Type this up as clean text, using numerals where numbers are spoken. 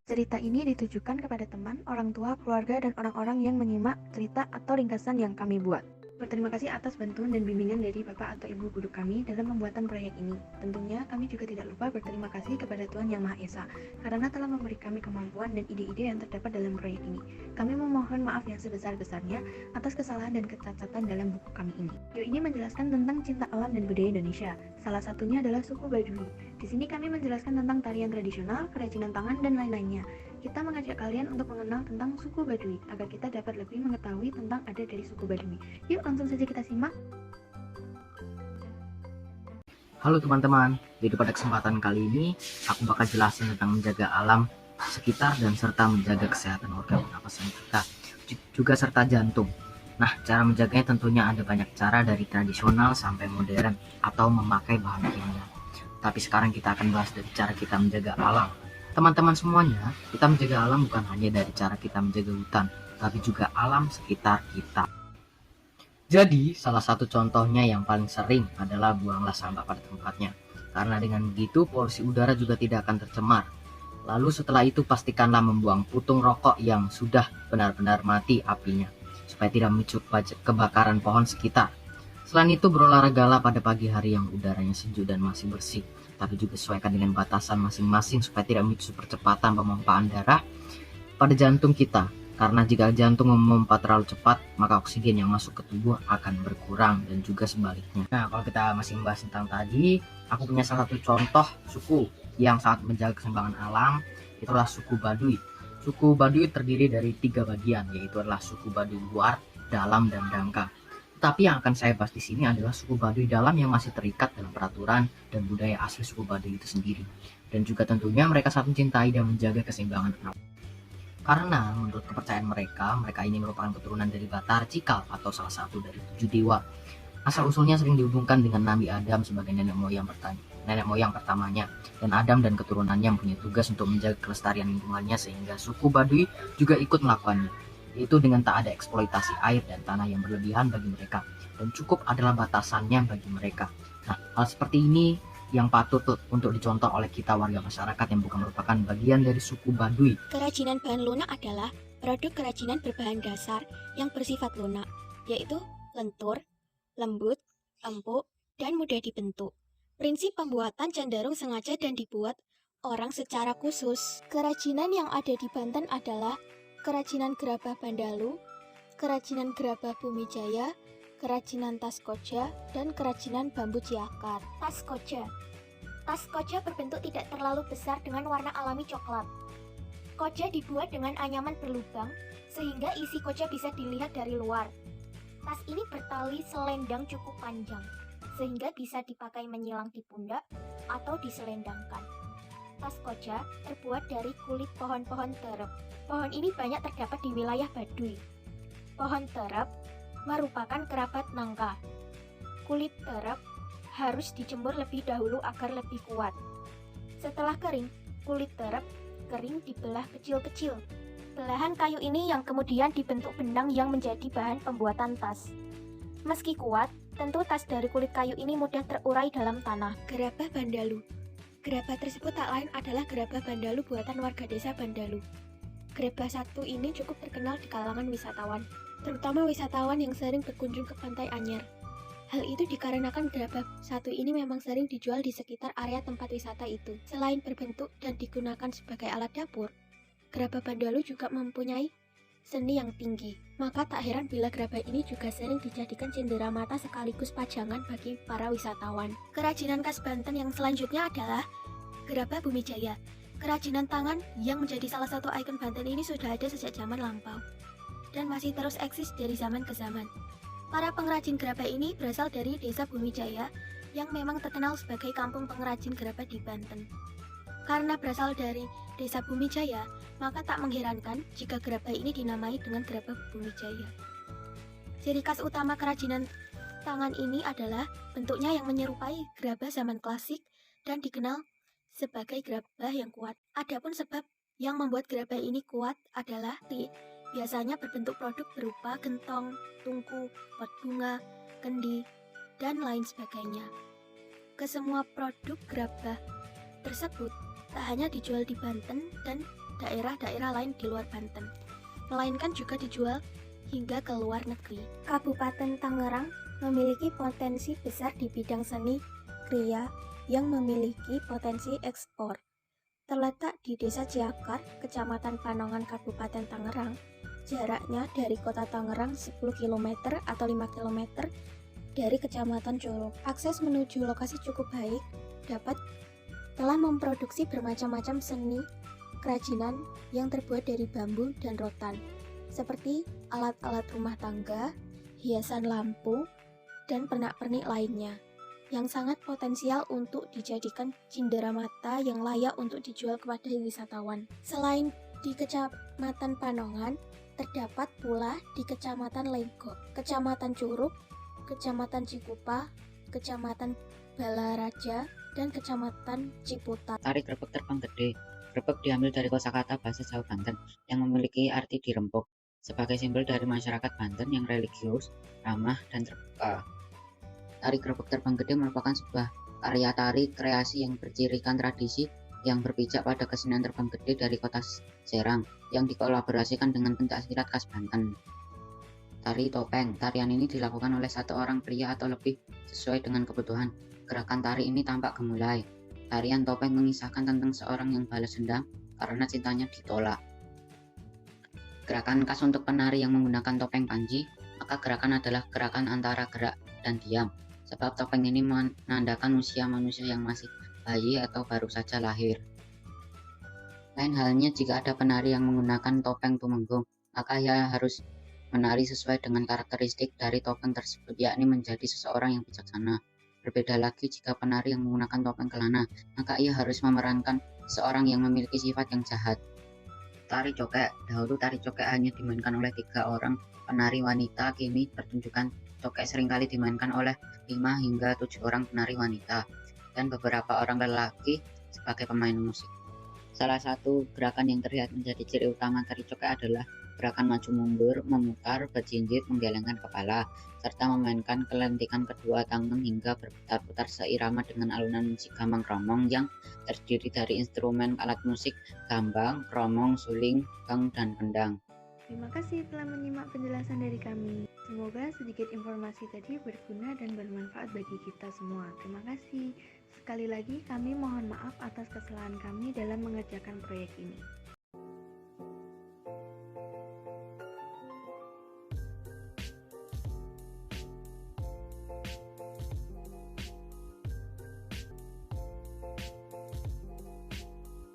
Cerita ini ditujukan kepada teman, orang tua, keluarga, dan orang-orang yang menyimak cerita atau ringkasan yang kami buat. Berterima kasih atas bantuan dan bimbingan dari Bapak atau Ibu guru kami dalam pembuatan proyek ini. Tentunya kami juga tidak lupa berterima kasih kepada Tuhan Yang Maha Esa karena telah memberi kami kemampuan dan ide-ide yang terdapat dalam proyek ini. Kami memohon maaf yang sebesar-besarnya atas kesalahan dan kecacatan dalam buku kami ini. Video ini menjelaskan tentang cinta alam dan budaya Indonesia. Salah satunya adalah suku Baduy. Di sini kami menjelaskan tentang tarian tradisional, kerajinan tangan, dan lain-lainnya. Kita mengajak kalian untuk mengenal tentang suku Baduy agar kita dapat lebih mengetahui tentang ada dari suku Baduy. Yuk langsung saja kita simak. Halo teman-teman, jadi pada kesempatan kali ini aku bakal jelasin tentang menjaga alam sekitar dan serta menjaga kesehatan organ pernapasan kita, juga serta jantung. Nah, cara menjaganya tentunya ada banyak cara dari tradisional sampai modern atau memakai bahan kimia. Tapi sekarang kita akan bahas dari cara kita menjaga alam. Teman-teman semuanya, kita menjaga alam bukan hanya dari cara kita menjaga hutan, tapi juga alam sekitar kita. Jadi, salah satu contohnya yang paling sering adalah buanglah sampah pada tempatnya. Karena dengan begitu, polusi udara juga tidak akan tercemar. Lalu setelah itu, pastikanlah membuang putung rokok yang sudah benar-benar mati apinya, supaya tidak memicu kebakaran pohon sekitar. Selain itu, berolahragalah pada pagi hari yang udaranya sejuk dan masih bersih. Tapi juga sesuaikan dengan batasan masing-masing supaya tidak memicu percepatan pemompaan darah pada jantung kita. Karena jika jantung memompa terlalu cepat, maka oksigen yang masuk ke tubuh akan berkurang dan juga sebaliknya. Nah, kalau kita masih membahas tentang tadi, aku punya salah satu contoh suku yang sangat menjaga keseimbangan alam, itulah suku Baduy. Suku Baduy terdiri dari 3 bagian, yaitu adalah suku Baduy luar, dalam, dan dangkal. Tetapi yang akan saya bahas di sini adalah suku Baduy dalam yang masih terikat dalam peraturan dan budaya asli suku Baduy itu sendiri. Dan juga tentunya mereka sangat mencintai dan menjaga keseimbangan alam. Karena menurut kepercayaan mereka ini merupakan keturunan dari Batar Cikal atau salah satu dari 7 dewa. Asal-usulnya sering dihubungkan dengan Nabi Adam sebagai nenek moyang pertamanya. Dan Adam dan keturunannya mempunyai tugas untuk menjaga kelestarian lingkungannya sehingga suku Baduy juga ikut melakukannya. Yaitu dengan tak ada eksploitasi air dan tanah yang berlebihan bagi mereka. Dan cukup adalah batasannya bagi mereka. Nah, hal seperti ini yang patut untuk dicontoh oleh kita warga masyarakat yang bukan merupakan bagian dari suku Baduy. Kerajinan bahan lunak adalah produk kerajinan berbahan dasar yang bersifat lunak, yaitu lentur, lembut, empuk, dan mudah dibentuk. Prinsip pembuatan cenderung sengaja dan dibuat orang secara khusus. Kerajinan yang ada di Banten adalah kerajinan gerabah Bandalu, kerajinan gerabah Bumijaya, kerajinan tas koja, dan kerajinan bambu ciakar. Tas koja. Tas koja berbentuk tidak terlalu besar dengan warna alami coklat. Koja dibuat dengan anyaman berlubang, sehingga isi koja bisa dilihat dari luar. Tas ini bertali selendang cukup panjang, sehingga bisa dipakai menyilang di pundak atau diselendangkan. Tas koja terbuat dari kulit pohon-pohon terep. Pohon ini banyak terdapat di wilayah Baduy. Pohon terep merupakan kerabat nangka. Kulit terep harus dijemur lebih dahulu agar lebih kuat. Setelah kering, kulit terep kering dibelah kecil-kecil. Belahan kayu ini yang kemudian dibentuk benang yang menjadi bahan pembuatan tas. Meski kuat, tentu tas dari kulit kayu ini mudah terurai dalam tanah. Gerabah Bandalu. Gerabah tersebut tak lain adalah gerabah Bandalu buatan warga desa Bandalu. Gerabah satu ini cukup terkenal di kalangan wisatawan, terutama wisatawan yang sering berkunjung ke Pantai Anyer. Hal itu dikarenakan gerabah satu ini memang sering dijual di sekitar area tempat wisata itu. Selain berbentuk dan digunakan sebagai alat dapur, gerabah Bandalu juga mempunyai seni yang tinggi. Maka tak heran bila gerabah ini juga sering dijadikan cendera mata sekaligus pajangan bagi para wisatawan. Kerajinan khas Banten yang selanjutnya adalah gerabah Bumijaya. Kerajinan tangan yang menjadi salah satu ikon Banten ini sudah ada sejak zaman lampau dan masih terus eksis dari zaman ke zaman. Para pengrajin gerabah ini berasal dari desa Bumijaya yang memang terkenal sebagai kampung pengrajin gerabah di Banten. Karena berasal dari desa Bumijaya, maka tak mengherankan jika gerabah ini dinamai dengan gerabah Bumijaya. Ciri khas utama kerajinan tangan ini adalah bentuknya yang menyerupai gerabah zaman klasik dan dikenal sebagai gerabah yang kuat. Adapun sebab yang membuat gerabah ini kuat adalah biasanya berbentuk produk berupa gentong, tungku, pot bunga, kendi, dan lain sebagainya. Kesemua produk gerabah tersebut tak hanya dijual di Banten dan daerah-daerah lain di luar Banten, melainkan juga dijual hingga ke luar negeri. Kabupaten Tangerang memiliki potensi besar di bidang seni kriya yang memiliki potensi ekspor. Terletak di Desa Ciakar, Kecamatan Panongan, Kabupaten Tangerang, jaraknya dari kota Tangerang 10 km atau 5 km dari Kecamatan Curug. Akses menuju lokasi cukup baik, telah memproduksi bermacam-macam seni kerajinan yang terbuat dari bambu dan rotan, seperti alat-alat rumah tangga, hiasan lampu, dan pernak-pernik lainnya, yang sangat potensial untuk dijadikan cindera mata yang layak untuk dijual kepada wisatawan. Selain di Kecamatan Panongan, terdapat pula di Kecamatan Legok, Kecamatan Curug, Kecamatan Cikupa, Kecamatan Balaraja, dan Kecamatan Ciputat. Tari grebek terbang gede. Grebek diambil dari kosakata bahasa Jawa Banten yang memiliki arti dirempuk sebagai simbol dari masyarakat Banten yang religius, ramah, dan terbuka. Tari grebek terbang gede merupakan sebuah karya tari kreasi yang bercirikan tradisi yang berpijak pada kesenian terbang gede dari kota Serang yang dikolaborasikan dengan pencaksilat khas Banten. Tari topeng. Tarian ini dilakukan oleh satu orang pria atau lebih sesuai dengan kebutuhan. Gerakan tari ini tampak gemulai. Tarian topeng mengisahkan tentang seorang yang balas dendam karena cintanya ditolak. Gerakan khas untuk penari yang menggunakan topeng panji, maka gerakan adalah gerakan antara gerak dan diam, sebab topeng ini menandakan usia manusia yang masih bayi atau baru saja lahir. Lain halnya jika ada penari yang menggunakan topeng tumenggung, maka ia harus menari sesuai dengan karakteristik dari topeng tersebut, yakni menjadi seseorang yang bijaksana. Berbeda lagi jika penari yang menggunakan topeng kelana, maka ia harus memerankan seorang yang memiliki sifat yang jahat. Tari cokek. Dahulu tari cokek hanya dimainkan oleh 3 orang penari wanita, kini pertunjukan cokek seringkali dimainkan oleh 5 hingga 7 orang penari wanita, dan beberapa orang lelaki sebagai pemain musik. Salah satu gerakan yang terlihat menjadi ciri utama tari cokek adalah gerakan maju mundur, memutar, berjinjit, menggelengkan kepala, serta memainkan kelentikan kedua tangan hingga berputar-putar seirama dengan alunan musik gambang kromong yang terdiri dari instrumen alat musik gambang, kromong, suling, gong, dan kendang. Terima kasih telah menyimak penjelasan dari kami. Semoga sedikit informasi tadi berguna dan bermanfaat bagi kita semua. Terima kasih. Sekali lagi kami mohon maaf atas kesalahan kami dalam mengerjakan proyek ini.